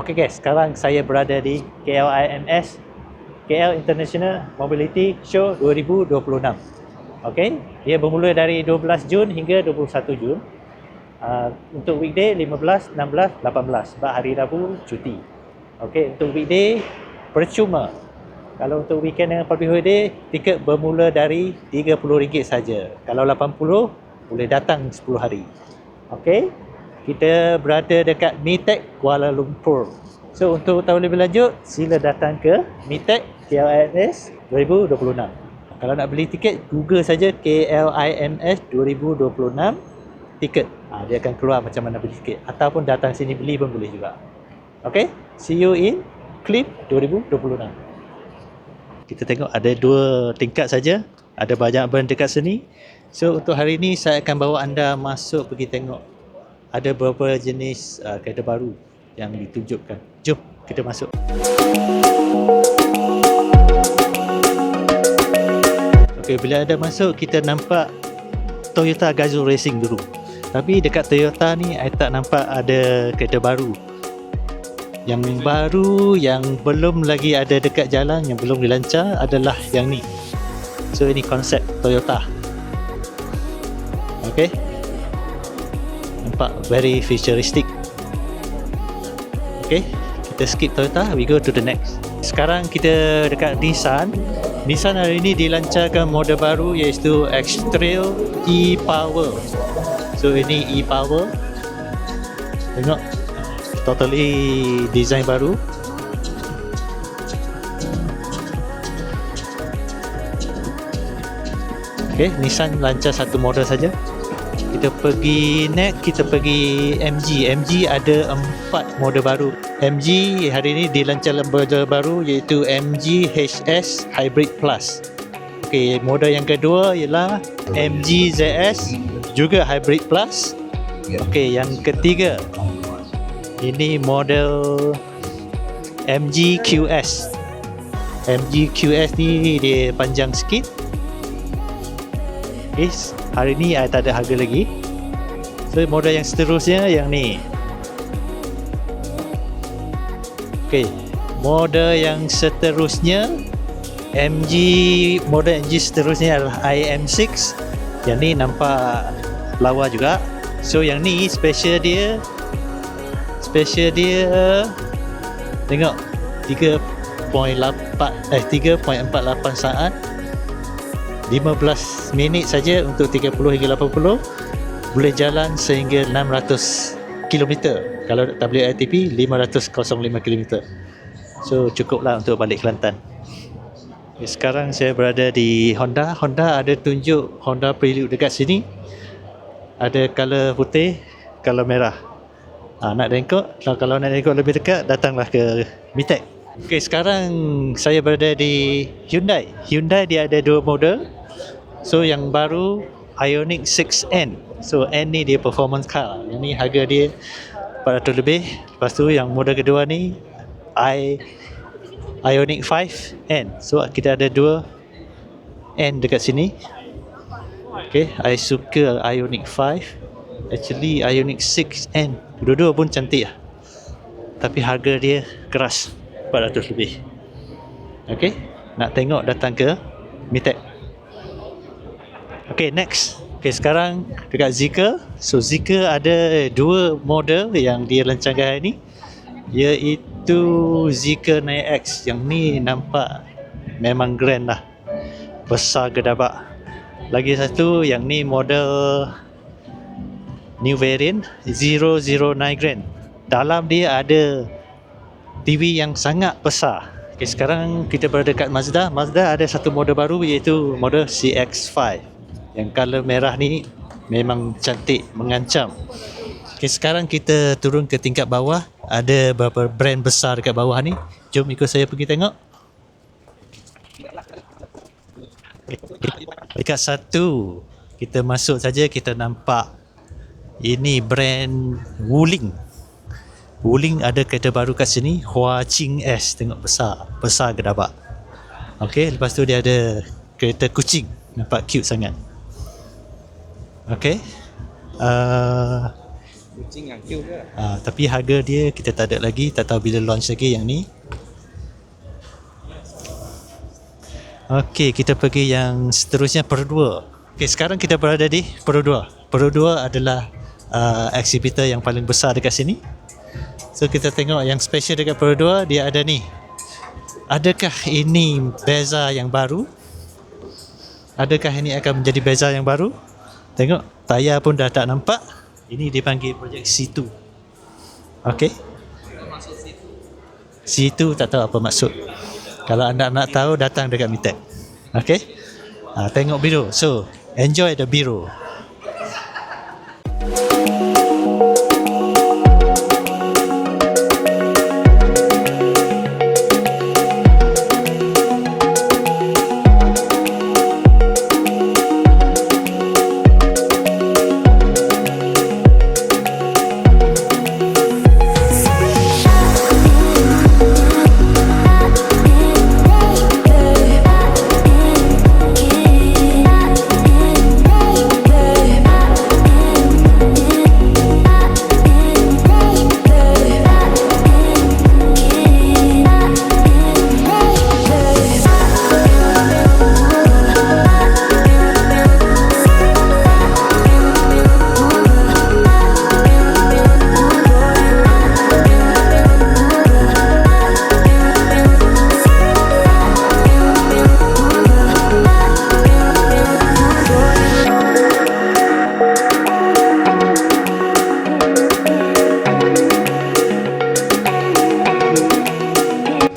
Okey guys, sekarang saya berada di KLIMS, KL International Mobility Show 2026. Okey, dia bermula dari 12 Jun hingga 21 Jun. Untuk weekday 15, 16, 18 sebab hari Rabu cuti. Okey, untuk weekday percuma. Kalau untuk weekend dengan public holiday, tiket bermula dari RM30 saja. Kalau 80 boleh datang 10 hari. Okey, kita berada dekat MITEC Kuala Lumpur. So untuk tahu lebih lanjut, sila datang ke MITEC KLIMS 2026. Kalau nak beli tiket, Google saja KLIMS 2026 tiket. Dia akan keluar macam mana beli tiket. Ataupun datang sini beli pun boleh juga. Okay, see you in CLIM 2026. Kita tengok ada 2 tingkat saja. Ada banyak brand dekat sini. So untuk hari ini saya akan bawa anda masuk pergi tengok ada beberapa jenis kereta baru yang ditunjukkan. Jom kita masuk. Okey, bila ada masuk kita nampak Toyota Gazoo Racing dulu. Tapi dekat Toyota ni saya tak nampak ada kereta baru. Yang baru yang belum lagi ada dekat jalan, yang belum dilancar adalah yang ni. So ini konsep Toyota. Okey, nampak very futuristic. Okay, kita skip Toyota, we go to the next. Sekarang kita dekat Nissan. Nissan hari ini dilancarkan model baru iaitu X-Trail e-Power. So ini e-Power, tengok, totally design baru. Okay, Nissan lancar satu model saja. Kita pergi next, kita pergi MG. MG ada 4 model baru. MG hari ini dilancarkan model baru iaitu MG HS Hybrid Plus. Okey, model yang kedua ialah MG ZS juga Hybrid Plus. Okey, yang ketiga ini model MG QS. MG QS ni dia panjang sikit. Okay, hari ni I tak ada harga lagi. So model yang seterusnya yang ni. Okey, model yang seterusnya model MG seterusnya adalah IM6. Yang ni nampak lawa juga. So yang ni special dia tengok 3.48 saat, 15 minit saja untuk 30 hingga 80. Boleh jalan sehingga 600 km. Kalau WLTP 505 km. So cukuplah untuk balik Kelantan. Sekarang saya berada di Honda. Honda ada tunjuk Honda Prelude dekat sini. Ada color putih, color merah. Nak tengok, kalau nak tengok lebih dekat, datanglah ke MITEC. Okay, sekarang saya berada di Hyundai. Hyundai dia ada 2 model. So yang baru Ioniq 6N. So N ni dia performance car. Yang ni harga dia 400 lebih. Lepas tu yang model kedua ni Ioniq 5N. So kita ada 2 N dekat sini. Okay, I suka Ioniq 5. Actually Ioniq 6N dua-dua pun cantik lah. Tapi harga dia keras, 400 lebih. Okay, nak tengok datang ke MITEC. Okay, next. Okay, sekarang dekat Zeekr. So Zeekr ada 2 model yang dia lancarkan hari ni, iaitu Zeekr 9X. Yang ni nampak memang grand lah, besar gedabak. Lagi satu yang ni model new variant 009 Grand. Dalam dia ada TV yang sangat besar. Okay, sekarang kita berada dekat Mazda. Mazda ada satu model baru iaitu model CX-5. Yang color merah ni memang cantik, mengancam. Okay, sekarang kita turun ke tingkat bawah. Ada beberapa brand besar dekat bawah ni. Jom ikut saya pergi tengok. Dekat satu, kita masuk saja, kita nampak ini brand Wuling. Wuling ada kereta baru kat sini, Huaqing S. Tengok besar gedabak. Okey, lepas tu dia ada kereta kucing, nampak cute sangat. Okey. Kucing yang cute ke? Tapi harga dia kita tak ada lagi, tak tahu bila launch lagi yang ni. Okey, kita pergi yang seterusnya, Perodua. Okey, sekarang kita berada di Perodua. Perodua adalah exhibitor yang paling besar dekat sini. So kita tengok yang special dekat Perodua, dia ada ni. Adakah ini beza yang baru? Adakah ini akan menjadi beza yang baru? Tengok, tayar pun dah tak nampak. Ini dipanggil projek C2. Okey. C2 tak tahu apa maksud. Kalau anda nak tahu, datang dekat Mitek. Okey. Tengok biru. So, enjoy the biru.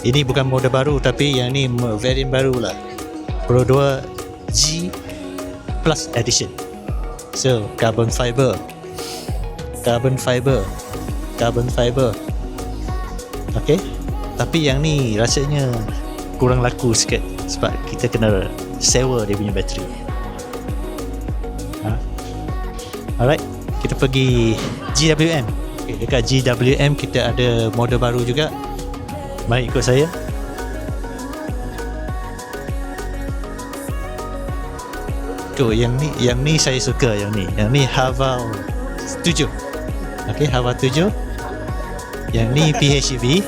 Ini bukan model baru, tapi yang ni variant baru lah. Pro 2 G Plus Edition. So, carbon fiber. Okay. Tapi yang ni rasanya kurang laku sikit, sebab kita kena sewa dia punya bateri. Alright, kita pergi GWM. Okay, dekat GWM kita ada model baru juga. Mari ikut saya. Tu yang ni saya suka yang ni Haval 7. Okey, Haval 7. Yang ni PHEV.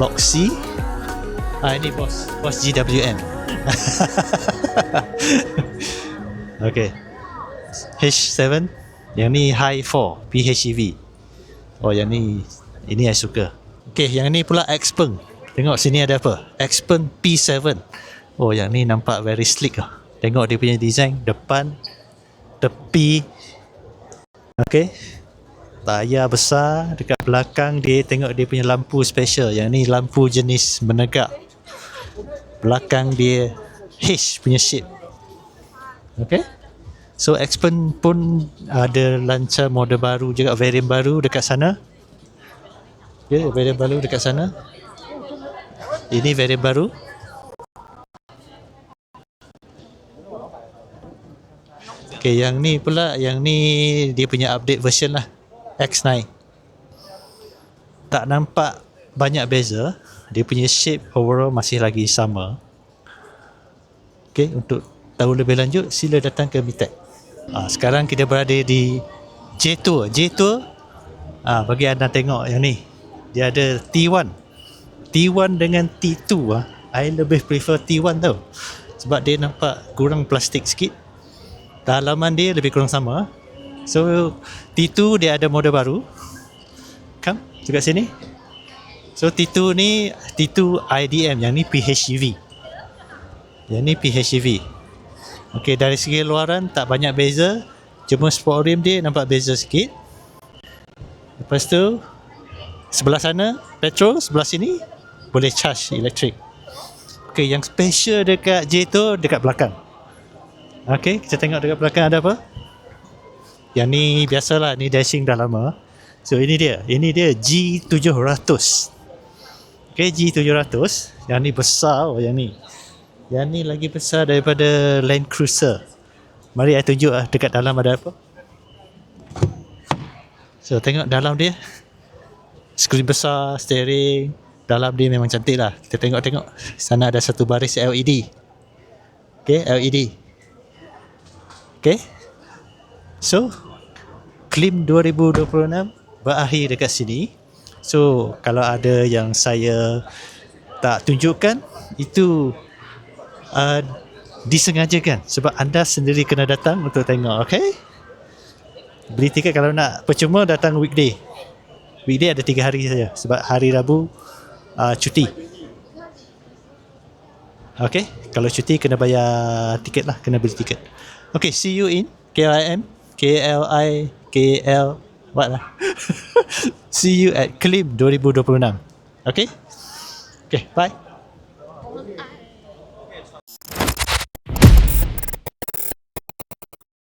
Box C. Ini bos GWM. Okey. H7. Yang ni High 4 PHEV. Oh, yang ni ini saya suka. Okey, yang ni pula Xpeng. Tengok sini ada apa? Xpeng P7. Oh, yang ni nampak very sleek lah. Tengok dia punya design depan, tepi. Okey. Tayar besar, dekat belakang dia tengok dia punya lampu special. Yang ni lampu jenis menegak. Belakang dia H punya shape. Okey. So Xpeng pun ada lancar model baru juga, variant baru dekat sana. Okay, variant baru dekat sana. Ini variant baru. Okay, yang ni pula, yang ni dia punya update version lah, X9. Tak nampak banyak beza. Dia punya shape overall masih lagi sama. Okay, untuk tahu lebih lanjut, sila datang ke Mitek. Sekarang kita berada di J-Tour. Bagi anda tengok yang ni, dia ada T1 dengan T2. I lebih prefer T1 tau, sebab dia nampak kurang plastik sikit. Dalaman dia lebih kurang sama. So T2 dia ada model baru. Come dekat sini. So T2 ni T2 IDM, yang ni PHEV. Okey, dari segi luaran tak banyak beza, cuma sport rim dia nampak beza sikit. Lepas tu sebelah sana petrol, sebelah sini boleh charge elektrik. Okey, yang special dekat J tu dekat belakang. Okey, kita tengok dekat belakang ada apa? Yang ni biasalah, ni dashing dah lama. So ini dia G700. Okey, G700. Yang ni besar, yang ni. Yang ni lagi besar daripada Land Cruiser. Mari saya tunjuk dekat dalam ada apa. So tengok dalam dia. Skrin besar, steering. Dalam dia memang cantik lah. Kita tengok. Sana ada satu baris LED. Okay, LED. Okay. So KLIM 2026 berakhir dekat sini. So kalau ada yang saya tak tunjukkan, itu disengajakan sebab anda sendiri kena datang untuk tengok. Okay, beli tiket kalau nak. Percuma datang weekday ada 3 hari saja sebab hari Rabu cuti. Okay, kalau cuti kena bayar tiket lah, kena beli tiket. Okay, see you in KLIM what lah see you at KLIM 2026. Okay, bye.